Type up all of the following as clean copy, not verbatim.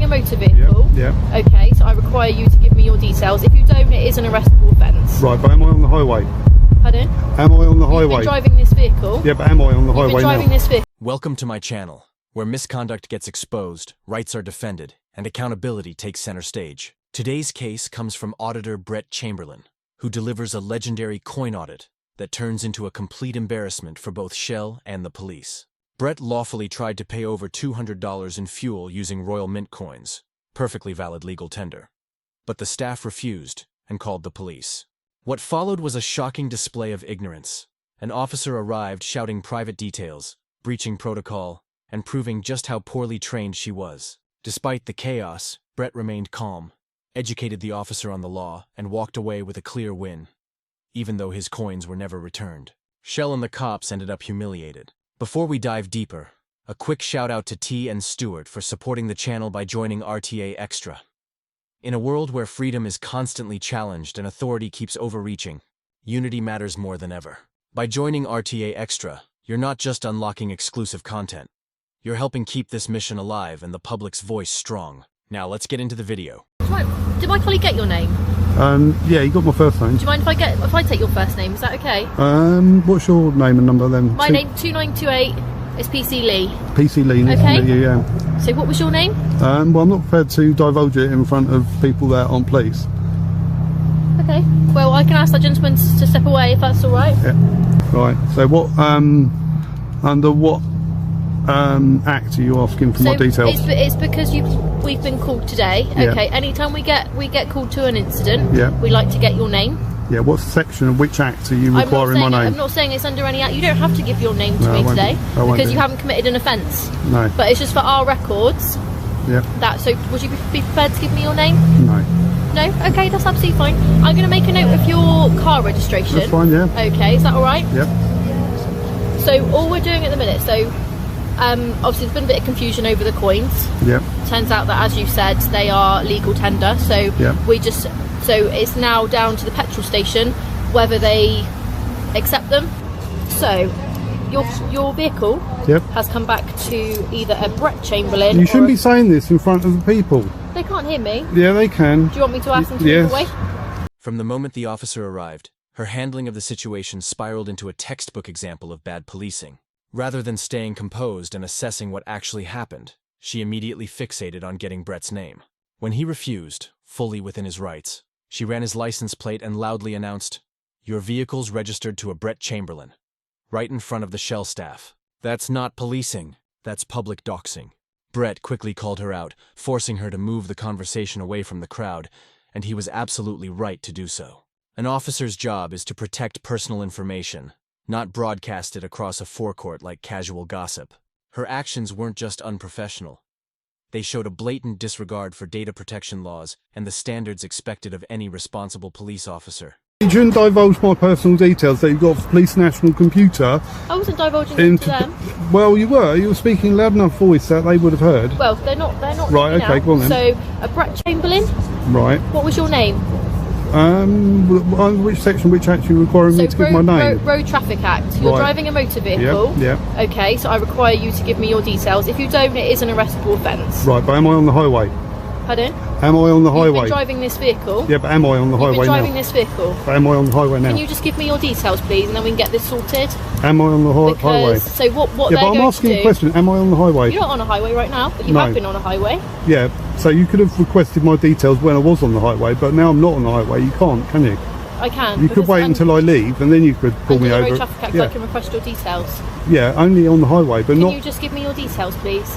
a motor vehicle? Yeah. Okay, so I require you to give me your details. If you don't, it is an arrestable offence. Right, but am I on the highway? Pardon? Am I on the highway? You've been driving this vehicle? Yeah, but am I on the highway You've been driving now? this vehicle? Welcome to my channel, where misconduct gets exposed, rights are defended, and accountability takes center stage. Today's case comes from Auditor Brett Chamberlain, who delivers a legendary coin audit that turns into a complete embarrassment for both Shell and the police. Brett lawfully tried to pay over $200 in fuel using Royal Mint coins, perfectly valid legal tender. But the staff refused and called the police. What followed was a shocking display of ignorance. An officer arrived shouting private details, breaching protocol, and proving just how poorly trained she was. Despite the chaos, Brett remained calm, educated the officer on the law, and walked away with a clear win, even though his coins were never returned. Shell and the cops ended up humiliated. Before we dive deeper, a quick shout out to T and Stewart for supporting the channel by joining RTA Extra. In a world where freedom is constantly challenged and authority keeps overreaching, unity matters more than ever. By joining RTA Extra, you're not just unlocking exclusive content. You're helping keep this mission alive and the public's voice strong. Now let's get into the video. Did my colleague get your name? Yeah, you got my first name. Do you mind if I take your first name? Is that okay? What's your name and number then? My name 2928 is PC Lee. PC Lee. Okay. Yeah. So what was your name? Well, I'm not prepared to divulge it in front of people that aren't police. Okay. Well, I can ask that gentleman to step away if that's all right. Yeah. Right. So what? Under what act are you asking for more details? It's because we've been called today. Yeah. Okay. Anytime we get called to an incident, yeah, we like to get your name. Yeah. What section of which act are you requiring my name? I'm not saying it's under any act. You don't have to give your name to me today because you haven't committed an offence. No. But it's just for our records. Yeah. So would you be prepared to give me your name? No. No? Okay, that's absolutely fine. I'm going to make a note of your car registration. That's fine, yeah. Okay, is that alright? Yep. So all we're doing at the minute, obviously there's been a bit of confusion over the coins. Yep. Turns out that, as you said, they are legal tender, so yep, so it's now down to the petrol station whether they accept them. So your vehicle, yep, has come back to either a Brett Chamberlain. You shouldn't be saying this in front of the people. They can't hear me. Yeah, they can. Do you want me to ask them to move away? From the moment the officer arrived, her handling of the situation spiraled into a textbook example of bad policing. Rather than staying composed and assessing what actually happened, she immediately fixated on getting Brett's name. When he refused, fully within his rights, she ran his license plate and loudly announced, "Your vehicle's registered to a Brett Chamberlain," right in front of the Shell staff. That's not policing, that's public doxing. Brett quickly called her out, forcing her to move the conversation away from the crowd, and he was absolutely right to do so. An officer's job is to protect personal information, not broadcast it across a forecourt like casual gossip. Her actions weren't just unprofessional. They showed a blatant disregard for data protection laws and the standards expected of any responsible police officer. You shouldn't divulge my personal details that you've got for Police National Computer. I wasn't divulging them to them. Well, you were. You were speaking loud enough voice that they would have heard. Well, they're not right, okay, go on then. So, a Brett Chamberlain? Right. What was your name? Which section, which act you requiring me to give my name? Road Traffic Act. You're driving a motor vehicle. Yeah. Okay, so I require you to give me your details. If you don't, it is an arrestable offence. Right, but am I on the highway? Pardon? Am I on the highway? You've been driving this vehicle. Yeah, but am I on the highway now? You've been driving this vehicle. But am I on the highway now? Can you just give me your details, please, and then we can get this sorted? Am I on the highway? So what yeah, but I'm asking a question. Am I on the highway? You're not on a highway right now, but you have been on a highway. Yeah, so you could have requested my details when I was on the highway, but now I'm not on the highway. You can't, can you? I can. You could wait until I leave, and then you could pull me over. Under the Road Traffic Act, I can request your details. Yeah, only on the highway, but not... Can you just give me your details, please?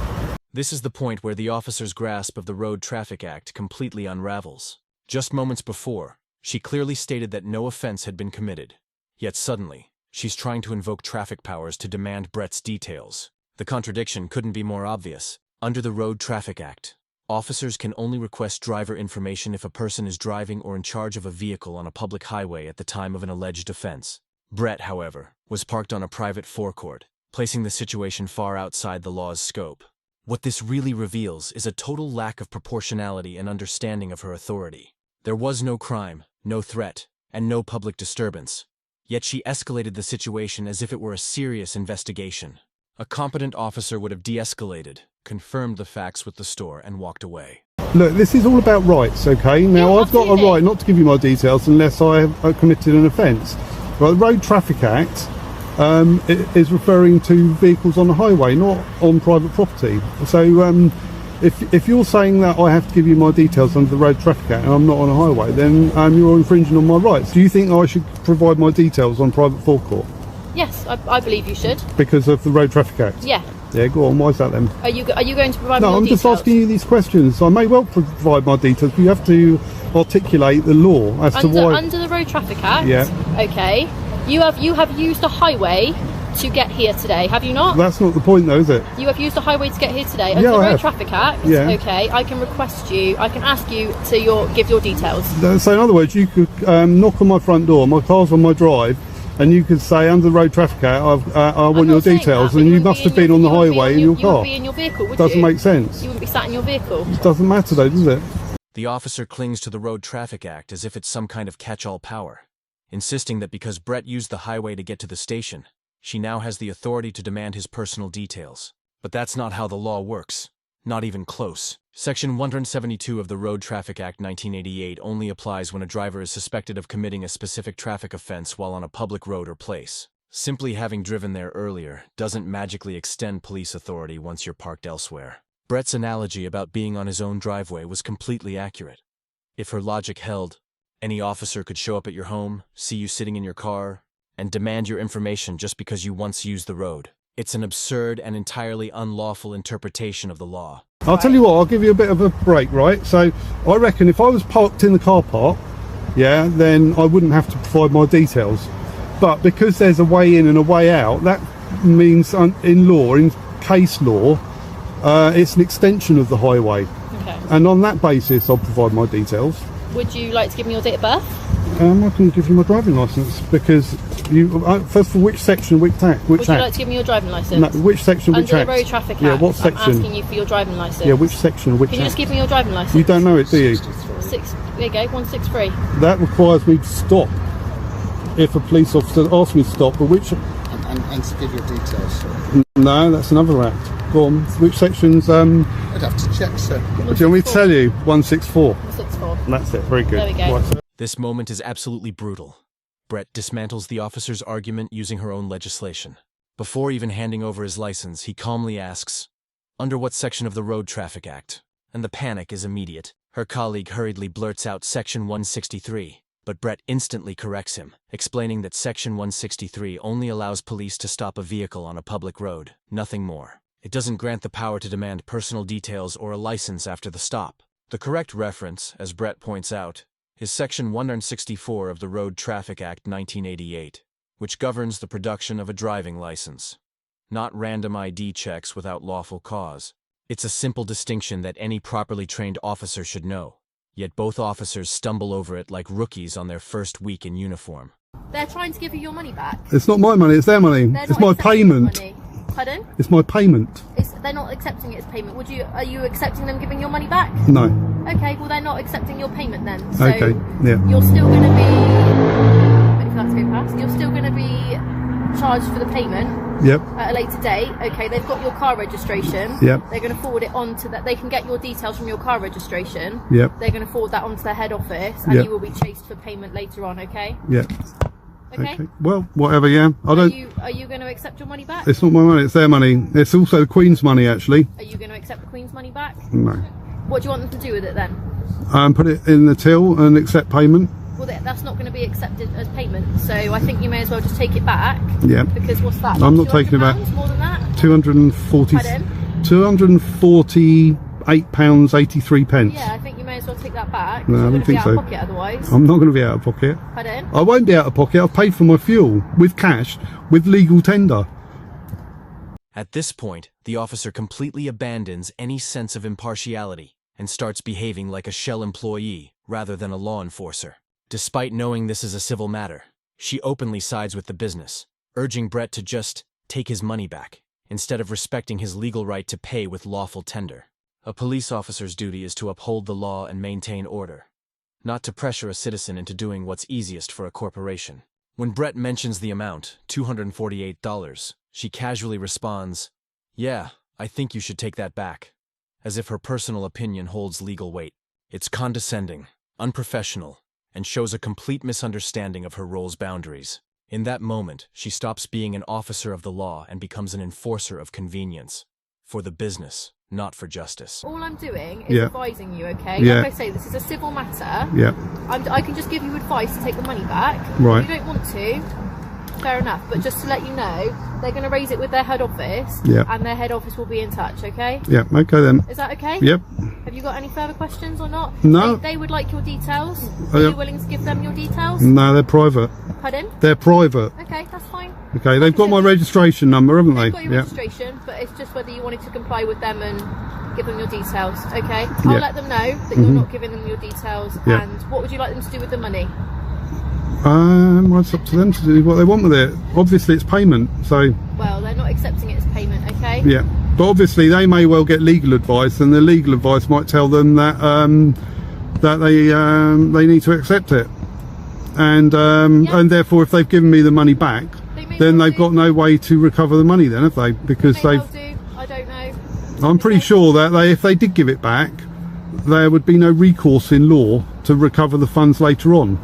This is the point where the officer's grasp of the Road Traffic Act completely unravels. Just moments before, she clearly stated that no offense had been committed. Yet suddenly, she's trying to invoke traffic powers to demand Brett's details. The contradiction couldn't be more obvious. Under the Road Traffic Act, officers can only request driver information if a person is driving or in charge of a vehicle on a public highway at the time of an alleged offense. Brett, however, was parked on a private forecourt, placing the situation far outside the law's scope. What this really reveals is a total lack of proportionality and understanding of her authority. There was no crime, no threat, and no public disturbance. Yet she escalated the situation as if it were a serious investigation. A competent officer would have de-escalated, confirmed the facts with the store, and walked away. Look, this is all about rights, okay? Now, Yeah, I've got a absolutely. right not to give you my details unless I have committed an offence. Right, the Road Traffic Act it is referring to vehicles on the highway, not on private property. So, if you're saying that I have to give you my details under the Road Traffic Act and I'm not on a highway, then you're infringing on my rights. Do you think I should provide my details on private forecourt Yes, I believe you should. because of the Road Traffic Act? Yeah. Yeah, go on. Why is that then? Are you going to provide me No, your I'm details? just asking you these questions. I may well provide my details, but you have to articulate the law as to why. Under the Road Traffic Act. Yeah. Okay. You have used a highway to get here today, have you not? That's not the point, though, is it? You have used a highway to get here today. Under Yeah, the I Road have. Traffic Act. Yeah. Okay. I can ask you to give your details. So, in other words, you could knock on my front door. My car's on my drive. And you could say, under the Road Traffic Act, I want your details, and you must have been on the highway in your car. You wouldn't be in your vehicle, would Doesn't you? make sense. You wouldn't be sat in your vehicle. Doesn't matter, though, does it? The officer clings to the Road Traffic Act as if it's some kind of catch-all power, insisting that because Brett used the highway to get to the station, she now has the authority to demand his personal details. But that's not how the law works. Not even close. Section 172 of the Road Traffic Act 1988 only applies when a driver is suspected of committing a specific traffic offense while on a public road or place. Simply having driven there earlier doesn't magically extend police authority once you're parked elsewhere. Brett's analogy about being on his own driveway was completely accurate. If her logic held, any officer could show up at your home, see you sitting in your car, and demand your information just because you once used the road. It's an absurd and entirely unlawful interpretation of the law. I'll tell you what, I'll give you a bit of a break, right? So, I reckon if I was parked in the car park, yeah, then I wouldn't have to provide my details. But because there's a way in and a way out, that means in law, in case law, it's an extension of the highway. Okay. And on that basis, I'll provide my details. Would you like to give me your date of birth? I can give you my driving licence because you. First of all, which section, which act? Would you like to give me your driving licence? No, which section, which Under the act? Road Traffic Act. Yeah, what section? I'm asking you for your driving licence. Yeah, which section, which Can you act? just give me your driving licence? You don't know it, do you? There you go, 163. That requires me to stop. If a police officer asks me to stop, but which? And to give your details, sir. No, that's another act. Go on. Which sections? I'd have to check, sir. Do you want me to tell you? 164. 164. That's it. Very good. There we go. Right, so This moment is absolutely brutal. Brett dismantles the officer's argument using her own legislation. Before even handing over his license, he calmly asks, "Under what section of the Road Traffic Act?" And the panic is immediate. Her colleague hurriedly blurts out Section 163, but Brett instantly corrects him, explaining that Section 163 only allows police to stop a vehicle on a public road, nothing more. It doesn't grant the power to demand personal details or a license after the stop. The correct reference, as Brett points out, is Section 164 of the Road Traffic Act 1988, which governs the production of a driving license, not random ID checks without lawful cause. It's a simple distinction that any properly trained officer should know, yet both officers stumble over it like rookies on their first week in uniform. They're trying to give you your money back. it's not my money. It's their money. They're It's not my accepting your payment. money. Pardon? It's my payment. They're not accepting it as payment. Are you accepting them giving your money back? No. Okay, well they're not accepting your payment then. So Okay. Yeah. you're still going to be. Wait for that to go past. You're still going to be charged for the payment Yep. at a later date. Okay, they've got your car registration. Yep. They're going to forward it on to that. They can get your details from your car registration. Yep. They're going to forward that onto their head office, and Yep. you will be chased for payment later on. Okay. Yep. Okay. Okay. Well, whatever. Yeah. I Are don't. you going to accept your money back? It's not my money. It's their money. It's also the Queen's money, actually. Are you going to accept the Queen's money back? No. What do you want them to do with it then? Put it in the till and accept payment. Well, that's not going to be accepted as payment. So I think you may as well just take it back. Yeah. Because what's that? I'm not taking it back. £200? More than that? 240. Pardon? £248.83. Yeah, I think you may as well take that back. No, I You're don't gonna be think out so. of pocket otherwise. I'm not going to be out of pocket. Pardon? I won't be out of pocket. I've paid for my fuel with cash, with legal tender. At this point, the officer completely abandons any sense of impartiality and starts behaving like a shell employee rather than a law enforcer. Despite knowing this is a civil matter, she openly sides with the business, urging Brett to just take his money back, instead of respecting his legal right to pay with lawful tender. A police officer's duty is to uphold the law and maintain order, not to pressure a citizen into doing what's easiest for a corporation. When Brett mentions the amount, $248, she casually responds, "Yeah, I think you should take that back," as if her personal opinion holds legal weight. It's condescending, unprofessional, and shows a complete misunderstanding of her role's boundaries. In that moment, she stops being an officer of the law and becomes an enforcer of convenience. For the business, not for justice. All I'm doing is advising you, okay? Yeah. Like I say, this is a civil matter. Yeah. I can just give you advice to take the money back. Right. If you don't want to, fair enough. But just to let you know, they're going to raise it with their head office. Yeah. And their head office will be in touch, okay? Yeah, okay then. Is that okay? Yep. Have you got any further questions or not? No. They would like your details. Are you willing to give them your details? No, they're private. Pardon? They're private. Okay, that's fine. Okay, they've got my registration number, haven't they? They've got your registration, but it's just whether you wanted to comply with them and give them your details, okay? I'll let them know that you're not giving them your details, and what would you like them to do with the money? Well, it's up to them to do what they want with it. Obviously, it's payment, so... Well, they're not accepting it as payment, okay? Yeah, but obviously they may well get legal advice, and the legal advice might tell them that that they need to accept it, and therefore, if they've given me the money back, then they've got no way to recover the money, then have they? Because I don't know. I'm pretty sure that if they did give it back, there would be no recourse in law to recover the funds later on.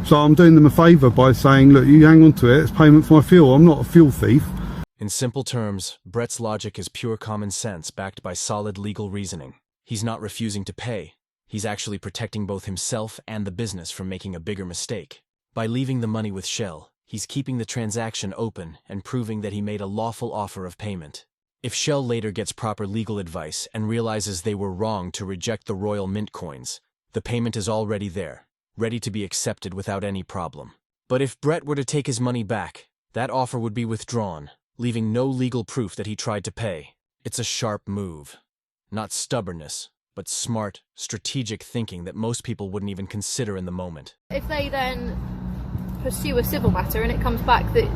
So I'm doing them a favour by saying, look, you hang on to it, it's payment for my fuel. I'm not a fuel thief. In simple terms, Brett's logic is pure common sense backed by solid legal reasoning. He's not refusing to pay. He's actually protecting both himself and the business from making a bigger mistake. By leaving the money with Shell, he's keeping the transaction open and proving that he made a lawful offer of payment. If Shell later gets proper legal advice and realizes they were wrong to reject the Royal Mint coins, the payment is already there, ready to be accepted without any problem. But if Brett were to take his money back, that offer would be withdrawn, leaving no legal proof that he tried to pay. It's a sharp move. Not stubbornness, but smart, strategic thinking that most people wouldn't even consider in the moment. If they then pursue a civil matter and it comes back that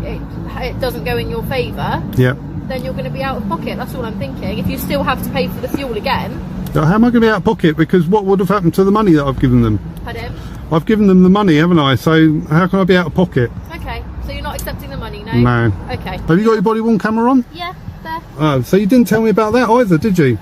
it doesn't go in your favour, then you're going to be out of pocket. That's all I'm thinking. If you still have to pay for the fuel again... Now, how am I going to be out of pocket? Because what would have happened to the money that I've given them? Pardon? I've given them the money, haven't I? So how can I be out of pocket? Okay, so you're not accepting the money, no? No. Okay. Have you got your body-worn camera on? Yeah, there. Oh, so you didn't tell me about that either, did you?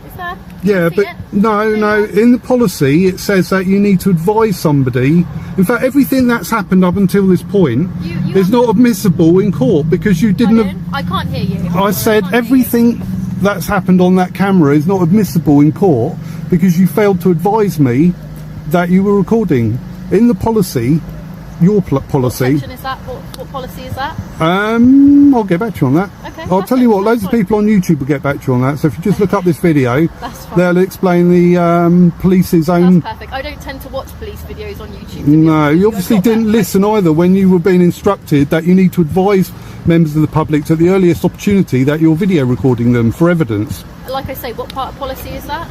Is there? Yeah, but no, in the policy it says that you need to advise somebody. In fact, everything that's happened up until this point is not admissible in court because you didn't... I can't hear you. I said everything that's happened on that camera is not admissible in court because you failed to advise me that you were recording. In the policy, your policy... What section is that? What policy is that? I'll get back to you on that. Okay. I'll tell you what, loads of people on YouTube will get back to you on that. So if you just look up this video, they'll explain the police's own... That's perfect. I don't tend to watch police videos on YouTube. No, you obviously didn't listen either when you were being instructed that you need to advise members of the public at the earliest opportunity that you're video recording them for evidence. Like I say, what part of policy is that?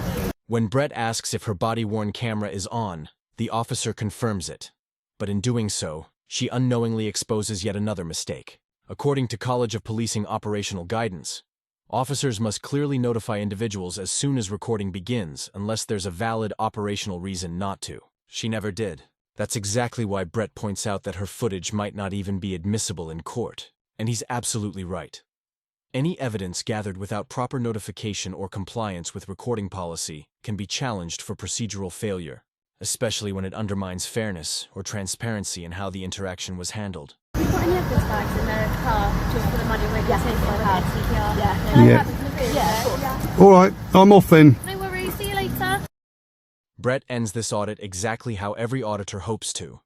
When Brett asks if her body-worn camera is on, the officer confirms it. But in doing so, she unknowingly exposes yet another mistake. According to College of Policing operational guidance, officers must clearly notify individuals as soon as recording begins unless there's a valid operational reason not to. She never did. That's exactly why Brett points out that her footage might not even be admissible in court. And he's absolutely right. Any evidence gathered without proper notification or compliance with recording policy can be challenged for procedural failure, especially when it undermines fairness or transparency in how the interaction was handled. Have you got any evidence bags in their car just for the money when CPR? Yeah. All right, I'm off then. No worries. See you later. Brett ends this audit exactly how every auditor hopes to: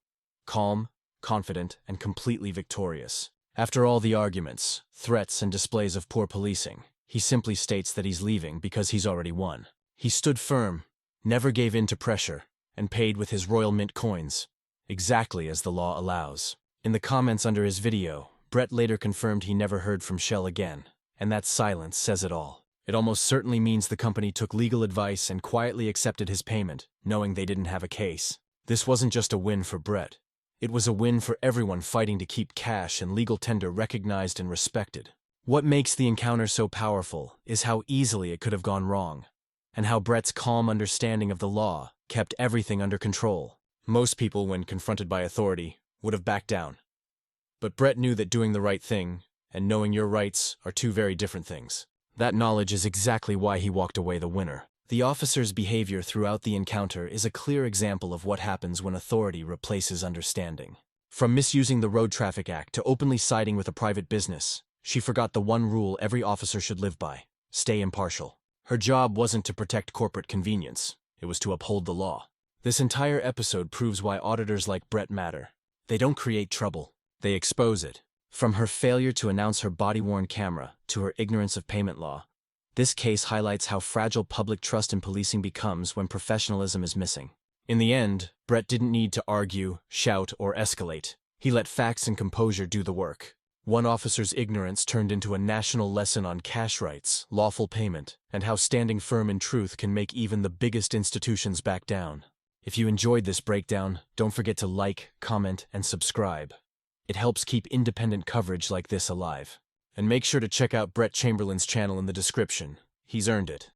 calm, confident, and completely victorious. After all the arguments, threats, and displays of poor policing, he simply states that he's leaving because he's already won. He stood firm, never gave in to pressure, and paid with his Royal Mint coins, exactly as the law allows. In the comments under his video, Brett later confirmed he never heard from Shell again, and that silence says it all. It almost certainly means the company took legal advice and quietly accepted his payment, knowing they didn't have a case. This wasn't just a win for Brett. It was a win for everyone fighting to keep cash and legal tender recognized and respected. What makes the encounter so powerful is how easily it could have gone wrong, and how Brett's calm understanding of the law kept everything under control. Most people, when confronted by authority, would have backed down. But Brett knew that doing the right thing, and knowing your rights are two very different things. That knowledge is exactly why he walked away the winner. The officer's behavior throughout the encounter is a clear example of what happens when authority replaces understanding. From misusing the Road Traffic Act to openly siding with a private business, she forgot the one rule every officer should live by: stay impartial. Her job wasn't to protect corporate convenience, it was to uphold the law. This entire episode proves why auditors like Brett matter. They don't create trouble, they expose it. From her failure to announce her body-worn camera to her ignorance of payment law, this case highlights how fragile public trust in policing becomes when professionalism is missing. In the end, Brett didn't need to argue, shout, or escalate. He let facts and composure do the work. One officer's ignorance turned into a national lesson on cash rights, lawful payment, and how standing firm in truth can make even the biggest institutions back down. If you enjoyed this breakdown, don't forget to like, comment, and subscribe. It helps keep independent coverage like this alive. And make sure to check out Brett Chamberlain's channel in the description. He's earned it.